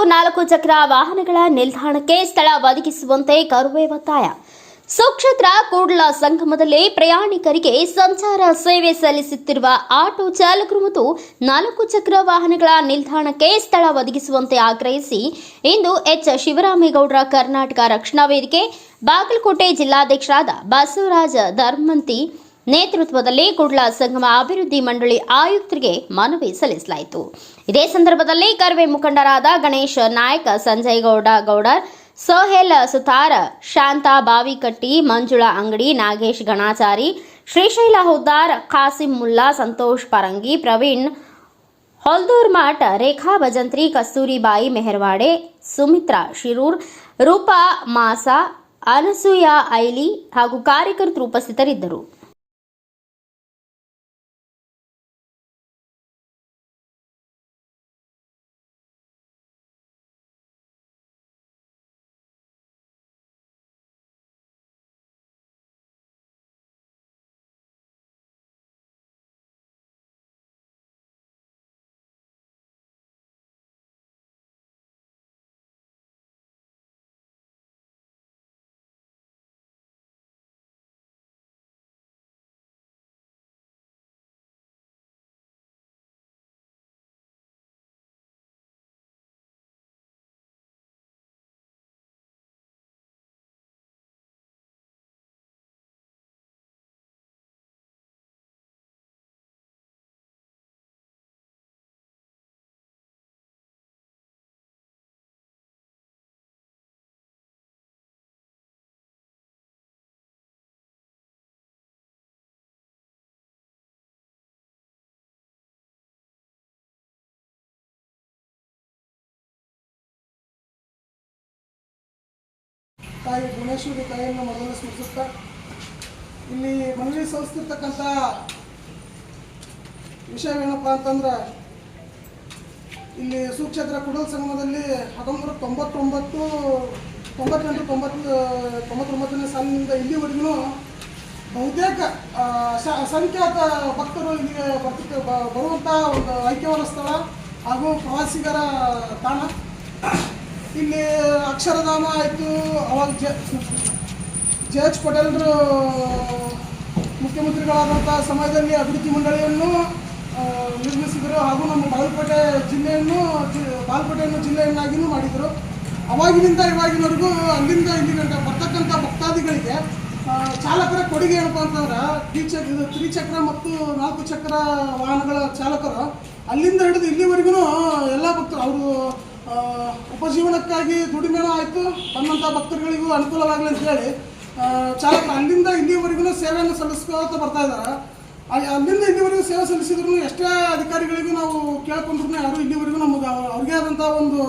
4 ಚಕ್ರ ವಾಹನಗಳ ನಿಲ್ದಾಣಕ್ಕೆ ಸ್ಥಳ ಒದಗಿಸುವಂತೆ ಕರುವೆ ಒತ್ತಾಯ. ಸುಕ್ಷೇತ್ರ ಕೂಡಲ ಸಂಗಮದಲ್ಲಿ ಪ್ರಯಾಣಿಕರಿಗೆ ಸಂಚಾರ ಸೇವೆ ಸಲ್ಲಿಸುತ್ತಿರುವ ಆಟೋ ಚಾಲಕರು ಮತ್ತು 4 ಚಕ್ರ ವಾಹನಗಳ ನಿಲ್ದಾಣಕ್ಕೆ ಸ್ಥಳ ಒದಗಿಸುವಂತೆ ಆಗ್ರಹಿಸಿ ಇಂದು ಎಚ್ ಶಿವರಾಮೇಗೌಡರ ಕರ್ನಾಟಕ ರಕ್ಷಣಾ ವೇದಿಕೆ ಬಾಗಲಕೋಟೆ ಜಿಲ್ಲಾಧ್ಯಕ್ಷರಾದ ಬಸವರಾಜ ಧರ್ಮಂತಿ ನೇತೃತ್ವದಲ್ಲಿ ಕೂಡಲ ಸಂಗಮ ಅಭಿವೃದ್ಧಿ ಮಂಡಳಿ ಆಯುಕ್ತರಿಗೆ ಮನವಿ ಸಲ್ಲಿಸಲಾಯಿತು. ಇದೇ ಸಂದರ್ಭದಲ್ಲಿ ಕರ್ವೆ ಮುಖಂಡರಾದ ಗಣೇಶ್ ನಾಯಕ್, ಸಂಜಯ್ ಗೌಡರ್, ಸೋಹೇಲ್ ಸುತಾರ್, ಶಾಂತಾ ಬಾವಿಕಟ್ಟಿ, ಮಂಜುಳಾ ಅಂಗಡಿ, ನಾಗೇಶ್ ಗಣಾಚಾರಿ, ಶ್ರೀಶೈಲ ಹುದ್ದಾರ್, ಖಾಸಿಂ ಮುಲ್ಲಾ, ಸಂತೋಷ್ ಪರಂಗಿ, ಪ್ರವೀಣ್ ಹೊಲ್ದೂರ್ಮಠ್, ರೇಖಾ ಭಜಂತ್ರಿ, ಕಸ್ತೂರಿಬಾಯಿ ಮೆಹರ್ವಾಡೆ, ಸುಮಿತ್ರಾ ಶಿರೂರ್, ರೂಪಾ ಮಾಸಾ, ಅನಸೂಯ ಐಲಿ ಹಾಗೂ ಕಾರ್ಯಕರ್ತರು ಉಪಸ್ಥಿತರಿದ್ದರು. ತಾಯಿ ಭುವನೇಶ್ವರಿ ತಾಯಿಯನ್ನು ಮೊದಲು ಸ್ಮರಿಸುತ್ತಾ ಇಲ್ಲಿ ಮನವಿ ಸಲ್ಲಿಸ್ತಿರ್ತಕ್ಕಂಥ ವಿಷಯವೇನಪ್ಪ ಅಂತಂದ್ರೆ, ಇಲ್ಲಿ ಸುಕ್ಷೇತ್ರ ಕೂಡಲ ಸಂಗಮದಲ್ಲಿ 1999 ಸಾಲಿನಿಂದ ಇಲ್ಲಿವರೆಗೂ ಬಹುತೇಕ ಅಸಂಖ್ಯಾತ ಭಕ್ತರು ಇಲ್ಲಿಗೆ ಬರುವಂಥ ಒಂದು ಐಕ್ಯವಾದ ಸ್ಥಳ ಹಾಗೂ ಪ್ರವಾಸಿಗರ ತಾಣ. ಇಲ್ಲಿ ಅಕ್ಷರಧಾಮ ಆಯಿತು. ಅವಾಗ ಜೆ ಎಚ್ ಪಟೇಲ್ರು ಮುಖ್ಯಮಂತ್ರಿಗಳಾದಂಥ ಸಮಯದಲ್ಲಿ ಅಭಿವೃದ್ಧಿ ಮಂಡಳಿಯನ್ನು ನಿರ್ಮಿಸಿದರು ಹಾಗೂ ನಮ್ಮ ಬಾಗಲಕೋಟೆಯನ್ನು ಜಿಲ್ಲೆಯನ್ನಾಗಿಯೂ ಮಾಡಿದರು. ಅವಾಗಿನಿಂದ ಇವಾಗಿನವರೆಗೂ ಅಲ್ಲಿಂದ ಇಲ್ಲಿನ ಬರ್ತಕ್ಕಂಥ ಭಕ್ತಾದಿಗಳಿಗೆ ಚಾಲಕರ ಕೊಡುಗೆ ಏನಪ್ಪ ಅಂತಂದ್ರೆ, ತ್ರಿಚಕ್ರ ಮತ್ತು 4 ಚಕ್ರ ವಾಹನಗಳ ಚಾಲಕರು ಅಲ್ಲಿಂದ ಹಿಡಿದು ಇಲ್ಲಿವರೆಗೂ ಎಲ್ಲ ಭಕ್ತರು ಅವರು ಉಪಜೀವನಕ್ಕಾಗಿ ದುಡಿಮೆನೂ ಆಯಿತು, ಬಂದಂಥ ಭಕ್ತರುಗಳಿಗೂ ಅನುಕೂಲವಾಗಲಿ ಅಂತ ಹೇಳಿ ಚಾಲಕರು ಅಲ್ಲಿಂದ ಇಲ್ಲಿವರೆಗೂ ಸೇವೆಯನ್ನು ಸಲ್ಲಿಸ್ಕೋತ ಬರ್ತಾ ಇದ್ದಾರೆ. ಅಲ್ಲಿಂದ ಇಲ್ಲಿವರೆಗೂ ಸೇವೆ ಸಲ್ಲಿಸಿದ್ರು ಎಷ್ಟೇ ಅಧಿಕಾರಿಗಳಿಗೂ ನಾವು ಕೇಳ್ಕೊಂಡ್ರು ಯಾರು ಇಲ್ಲಿವರೆಗೂ ನಮಗೆ ಅವ್ರಿಗೆ ಆದಂಥ ಒಂದು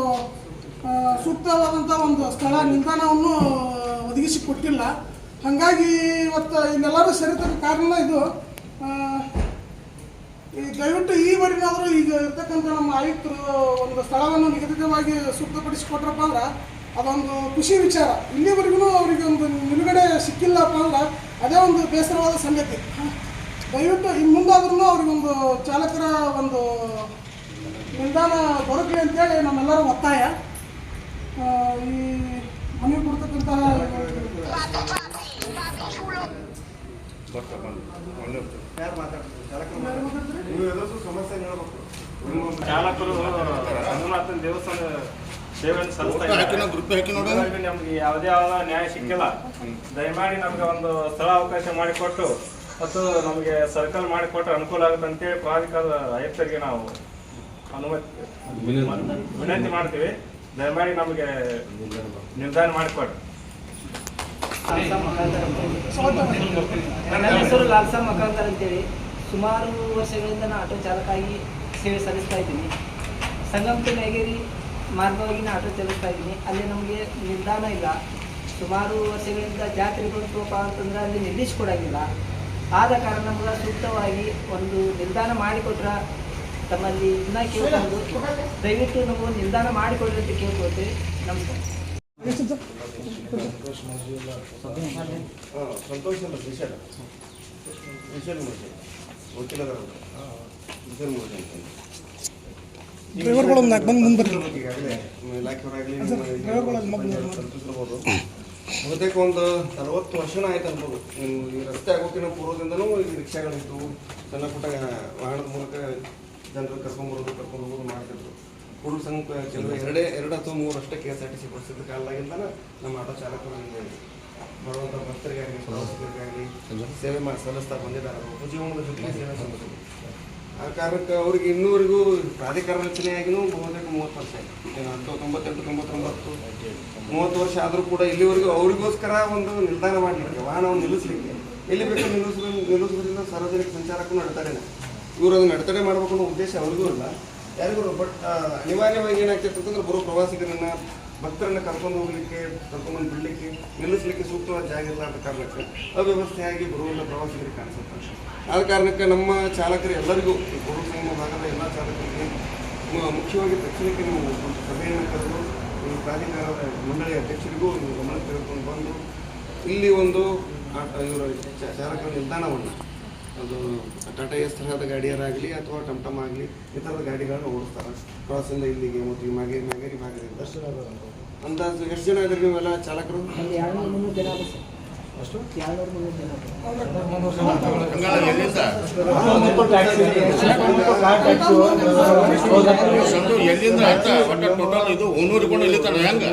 ಸೂಕ್ತವಾದಂಥ ಒಂದು ಸ್ಥಳ ನಿಲ್ದಾಣವನ್ನು ಒದಗಿಸಿ ಕೊಟ್ಟಿಲ್ಲ. ಹಾಗಾಗಿ ಇವತ್ತು ಇಲ್ಲೆಲ್ಲರೂ ಸೇರಿರ್ತಕ್ಕ ಕಾರಣ ಇದು. ದಯವಿಟ್ಟು ಈವರೆಗಾದರೂ ಈಗ ಇರ್ತಕ್ಕಂಥ ನಮ್ಮ ಆಯುಕ್ತರು ಒಂದು ಸ್ಥಳವನ್ನು ನಿಗದಿತವಾಗಿ ಸೂಕ್ತಪಡಿಸಿಕೊಟ್ರಪ್ಪ ಅಂದ್ರೆ ಅದೊಂದು ಖುಷಿ ವಿಚಾರ. ಇಲ್ಲಿವರೆಗೂ ಅವರಿಗೆ ಒಂದು ನಿಲುಗಡೆ ಸಿಕ್ಕಿಲ್ಲಪ್ಪ ಅಂದ್ರೆ ಅದೇ ಒಂದು ಬೇಸರವಾದ ಸಂಗತಿ. ದಯವಿಟ್ಟು ಇನ್ನು ಮುಂದಾದ್ರೂ ಅವ್ರಿಗೊಂದು ಚಾಲಕರ ಒಂದು ನಿಲ್ದಾಣ ದೊರಕಲಿ ಅಂತೇಳಿ ನಮ್ಮೆಲ್ಲರ ಒತ್ತಾಯ. ಈ ಮನವಿ ಕೊಡ್ತಕ್ಕಂತಹ ಚಾಲಕರು ಸಂಗಮನಾಥನ ದೇವಸ್ಥಾನ ಸೇವೆಯನ್ನು ಸಲ್ಲಿಸ್ತಾರೆ. ನಮ್ಗೆ ಯಾವುದೇ ನ್ಯಾಯ ಸಿಕ್ಕಿಲ್ಲ. ದಯಮಾಡಿ ನಮ್ಗೆ ಒಂದು ಸ್ಥಳ ಅವಕಾಶ ಮಾಡಿಕೊಟ್ಟು ಮತ್ತು ನಮಗೆ ಸರ್ಕಲ್ ಮಾಡಿಕೊಟ್ರೆ ಅನುಕೂಲ ಆಗುತ್ತೆ ಅಂತೇಳಿ ಪ್ರಾಧಿಕಾರದ ಆಯುಕ್ತರಿಗೆ ನಾವು ವಿನಂತಿ ಮಾಡ್ತೀವಿ. ದಯಮಾಡಿ ನಮಗೆ ನಿರ್ಧಾರ ಮಾಡಿಕೊಡ್ರಿ. ನನ್ನ ಹೆಸರು ಲಾಲ್ಸಾ ಮಕಾಂತರ್ ಅಂತೇಳಿ ಸುಮಾರು ವರ್ಷಗಳಿಂದ ನಾನು ಆಟೋ ಚಾಲಕಾಗಿ ಸೇವೆ ಸಲ್ಲಿಸ್ತಾ ಇದ್ದೀನಿ. ಸಂಗಮ ಟು ನೇಗೇರಿ ಮಾರ್ಗವಾಗಿ ಆಟೋ ಚಲಿಸ್ತಾ ಇದ್ದೀನಿ. ಅಲ್ಲಿ ನಮಗೆ ನಿಲ್ದಾಣ ಇಲ್ಲ. ಸುಮಾರು ವರ್ಷಗಳಿಂದ ಜಾತ್ರೆ ಬಂತಪ್ಪ ಅಂತಂದ್ರೆ ಅಲ್ಲಿ ನಿಲ್ಲಿಸ್ಕೊಡಂಗಿಲ್ಲ. ಆದ ಕಾರಣ ನಮ್ಗೆ ಸೂಕ್ತವಾಗಿ ಒಂದು ನಿಲ್ದಾಣ ಮಾಡಿಕೊಟ್ರೆ ತಮ್ಮಲ್ಲಿ ಇದನ್ನ ಕೇಳ್ಕೊಂಡು ದಯವಿಟ್ಟು ನಮಗೂ ನಿಲ್ದಾಣ ಮಾಡಿಕೊಡ್ರಿ ಅಂತ ಕೇಳ್ಕೊಳ್ತೀವಿ. ನಮಸ್ಕಾರ. ಡ್ರೈವರ್ಗಳು ಒಂದು 4 ಮಂದಿ ಮುಂದೆ ಬರ್ರಿ. ಈಗಾಗಲೇ ಇಲಾಖೆಯವರಾಗಲಿ ಡ್ರೈವರ್ಗಳಲ್ಲಿ ಮಗ್ಳು ತಲುಪಿಸಿರ್ಬೋದು. ಬಹುತೇಕ ಒಂದು 40 ವರ್ಷನ ಆಯ್ತು ಅನ್ಬೋದು. ಈ ರಸ್ತೆ ಆಗೋಕಿನ ಪೂರ್ವದಿಂದನೂ ಈ ರಿಕ್ಷಾಗಳಿತ್ತು, ಸಣ್ಣ ಪುಟ್ಟ ವಾಹನದ ಮೂಲಕ ಜನರು ಕರ್ಕೊಂಡು ಹೋಗೋದು ಮಾಡ್ತಿದ್ರು. ಕೂಡಲ ಸಂಘ ಕೆಲವು 2 ಅಥವಾ 3 ಅಷ್ಟೇ KSRTC ಬಸ್ಸಿದ್ದ ಕಾಲದಾಗಿಂದ ನಮ್ಮ ಆಟೋ ಚಾಲಕರು ಬರುವಂಥ ಭಕ್ತರಿಗಾಗಲಿ ಪ್ರವಾಸಿಗರಿಗಾಗಲಿ ಸೇವೆ ಸಲ್ಲಿಸ್ತಾ ಬಂದಿದ್ದಾರೆ. ಉಪಜೀವನದ ಜೊತೆಗೆ ಸೇವೆ ಸಲ್ಲಿಸ್ತಾರೆ. ಆ ಕಾರಣಕ್ಕೆ ಅವ್ರಿಗೆ ಇನ್ನೂವರೆಗೂ ಪ್ರಾಧಿಕಾರ ರಚನೆಯಾಗಿನೂ ಬಹುತೇಕ 30 ವರ್ಷ ಆಯಿತು. 98, 99, 30 ವರ್ಷ ಆದರೂ ಕೂಡ ಇಲ್ಲಿವರೆಗೂ ಅವರಿಗೋಸ್ಕರ ಒಂದು ನಿಲ್ದಾಣ ಮಾಡಲಿಕ್ಕೆ, ವಾಹನವನ್ನು ನಿಲ್ಲಿಸಲಿಕ್ಕೆ ಎಲ್ಲಿ ಬೇಕು ನಿಲ್ಲಿಸೋದ್ರಿಂದ ಸಾರ್ವಜನಿಕ ಸಂಚಾರಕ್ಕೂ ನಡ್ತಾರೆ. ಇವರು ಅದನ್ನು ಅಡೆತಡೆ ಮಾಡಬೇಕು ಅನ್ನೋ ಉದ್ದೇಶ ಅವ್ರಿಗೂ ಇಲ್ಲ, ಯಾರಿಗೂ. ಬಟ್ ಅನಿವಾರ್ಯವಾಗಿ ಏನಾಗ್ತಿತ್ತು ಅಂತಂದ್ರೆ ಬರೋ ಪ್ರವಾಸಿಗರನ್ನ ಭಕ್ತರನ್ನ ಕರ್ಕೊಂಡು ಹೋಗ್ಲಿಕ್ಕೆ, ಕರ್ಕೊಂಡ್ಬಂದು ಬಿಡಲಿಕ್ಕೆ, ನಿಲ್ಲಿಸಲಿಕ್ಕೆ ಸೂಕ್ತವಾದ ಜಾಗ ಇಲ್ಲ ಅಂತ ಕಾರಣಕ್ಕೆ ಅವ್ಯವಸ್ಥೆಯಾಗಿ ಬರುವಂಥ ಪ್ರವಾಸಿಗರಿಗೆ ಕಾಣಿಸುತ್ತೆ. ಆದ ಕಾರಣಕ್ಕೆ ನಮ್ಮ ಚಾಲಕರು ಎಲ್ಲರಿಗೂ, ಈ ಕೂಡಲ ಸಂಗಮ ಭಾಗದ ಎಲ್ಲ ಚಾಲಕರಿಗೆ ಮುಖ್ಯವಾಗಿ ತಕ್ಷಣಕ್ಕೆ ನೀವು ಒಂದು ಸಭೆಯನ್ನು ಕರೆದು ಈ ಪ್ರಾಧಿಕಾರದ ಮಂಡಳಿಯ ಅಧ್ಯಕ್ಷರಿಗೂ ನೀವು ಗಮನಕ್ಕೆ ತೆಗೆದುಕೊಂಡು ಬಂದು ಇಲ್ಲಿ ಒಂದು ಇವರ ಚಾಲಕರ ನಿಲ್ದಾಣವನ್ನು, ಅದು ಟಾಟಾ ಎಸ್ ತರಹದ ಗಾಡಿಯರಾಗಲಿ ಅಥವಾ ಟಮ್ ಆಗಲಿ ಈ ಥರದ ಗಾಡಿಗಳನ್ನ ಓಡಿಸ್ತಾರೆ ಕ್ರಾಸಿಂದ ಇಲ್ಲಿಗೆ ಮತ್ತು ಈ ಮ್ಯಾಗೇರಿ ಭಾಗದಿಂದ. ಅಂದಾಜು ಎಷ್ಟು ಜನ ಇದ್ರಿ ನೀವೆಲ್ಲ ಚಾಲಕರು? ಒಂದು 200-300 ಜನ ಇದೆ ಸರ್. ಅಷ್ಟು 200-300 ಜನ ಎಲ್ಲಿಂದ ಟೋಟಲ್ ಇದು 100 ಕೊಂಡು ಇಲ್ಲಿ ತನ ಹೆಂಗ